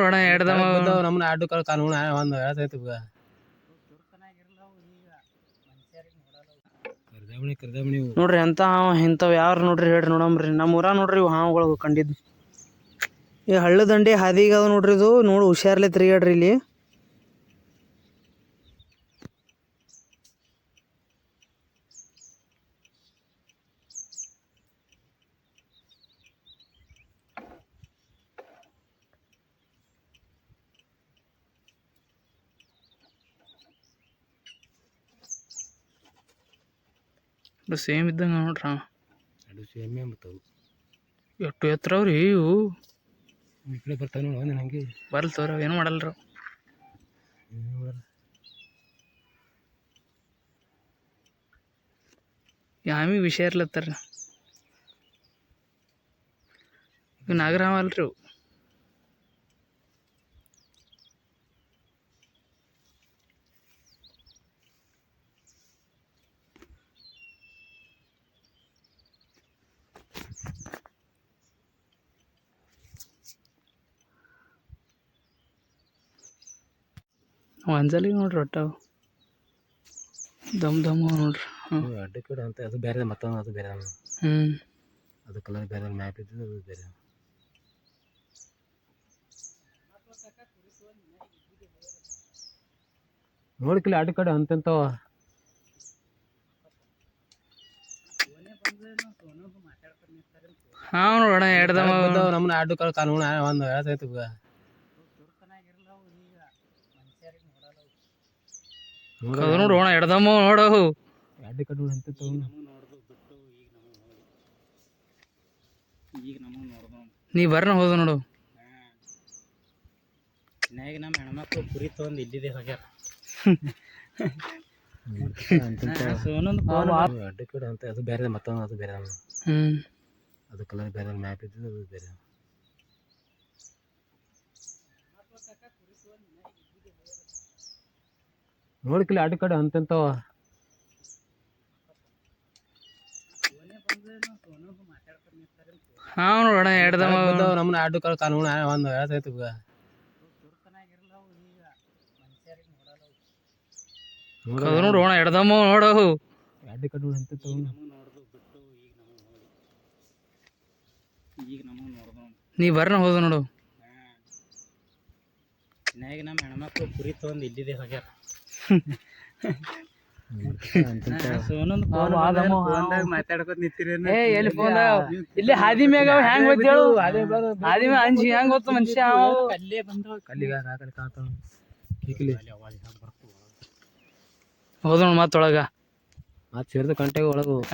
ನೋಡೋಣ ಎಡ್ದವ ನಮ್ಮನ್ನ ಅಡ್ಡು ಕಾನೂನು ಒಂದು ಹೇಳ್ತೈತಿ ನೋಡ್ರಿ ಅಂತ ಇಂಥವ್ ಯಾರು ನೋಡ್ರಿ ಹೇಳ್ರಿ ನೋಡಮ್ರಿ ನಮ್ಮ ಊರ ನೋಡ್ರಿ ಇವು ಹಾವುಗಳು ಕಂಡಿದ್ದು ಈ ಹಳ್ಳ ದಂಡಿ ಹಾದಿಗೆ ಅದ ನೋಡ್ರಿ ಇದು ನೋಡಿ ಹುಷಾರ್ಲೆ ತಿರುಗಾಡ್ರಿ ಇಲ್ಲಿ ಸೇಮ್ ಇದ್ದಂಗ ನೋಡ್ರ ಅದು ಸೇಮೇ ಬರ್ತವು ಎಷ್ಟು ಎತ್ತರ ಅವ್ರಿ ಇವು ಈ ಕಡೆ ಬರ್ತಾವ ನೋಡಿ ನನಗೆ ಬರ್ಲ್ ತೋರ ಏನು ಮಾಡಲ್ರ ಯಾಮಿ ವಿಷಯ ಇರ್ಲತ್ತಾರ ಇವು ನಾಗರಾಮ ಅಲ್ರಿ ಇವು ಅಂಜಲಿ ನೋಡ್ರಿ ಒಟ್ಟವು ದಮ್ ದಮ್ ನೋಡ್ರಿ ಅಡ್ಡ ಕಡೆ ಅಂತ ಅದು ಬೇರೆ ಮತ್ತೊಂದು ಅದು ಬೇರೆ ಅದು ಕಲರ್ ಬೇರೆ ಮ್ಯಾಪ್ ಇದ್ದು ಅದು ಬೇರೆ ನೋಡ್ಕಿಲ್ಲ ಅಡ್ಡ ಕಡೆ ಅಂತಂತವ ನೋಡೋಣ ಎಡ್ದವ ನಮ್ಮನ್ನ ಅಡ್ಡು ಕಾನೂನು ಒಂದು ಹೇಳ್ತೈತಿ ನೋಡೋಣ ಎಡ್ದಮ್ಮ ನೋಡವು ಅಡ್ಡ ಕಡೆ ಅಂತ ನೀ ಬರ್ನ ಹೋದ ನೋಡು ನಮ್ಮ ಹೆಣ್ಮಕ್ಳು ಕುರಿ ತಗೊಂಡು ಇಲ್ಲಿದೆ ಹೋಗ್ಯಾರ ಅಡ್ಡ ಕಡೆ ಅಂತ ಅದು ಬೇರೆ ಮತ್ತೊಂದು ಅದು ಬೇರೆ ಅದು ಕಲರ್ ಬೇರೆ ಮ್ಯಾಪ್ ಇದ್ದು ಅದು ಬೇರೆ ನೋಡ್ಕಿಲ್ಲ ಅಡ್ಡ ಕಡೆ ಅಂತಂತವ ನೋಡೋಣ ಎಡ್ದವ ನಮ್ಮನ್ನ ಅಡ್ಡು ಕಾನೂನು ಒಂದು ಹೇಳ್ತೈತಿ ನೋಡೋಣ ಎಡ್ದಮ್ಮ ನೋಡವು ಅಡ್ಡ ಕಡೆ ಅಂತ ನೀ ಬರ್ನ ಹೋದ ನೋಡು ನಮ್ಮ ಹೆಣ್ಮಕ್ಳು ಕುರಿ ತಗೊಂಡು ಇಲ್ಲಿದೆ ಹೋಗ್ಯಾರ ಮಾತಾಡ್ಕೊತ ನಿಂತಿರಿ ಎಲ್ಲಿ ಫೋನ್ ಇಲ್ಲಿ ಹಾದಿ ಮ್ಯಾಗ ಹೆಂಗ್ ಗೊತ್ತ ಹೇಳು ಹಾದಿ ಮ್ಯಾಗ ಅಂಜಿ ಹೆಂಗ್ ಗೊತ್ತ ಮನುಷ್ಯ ಅಲ್ಲೇ ಬಂದವ ಕಲ್ಲಿಗ ಕಾತಾವ ಹೋದ ನೋಡು ಮತ್ತೊಳಗ ಸೇರಿದ ಕಂಟೆಗೆ ಒಳಗು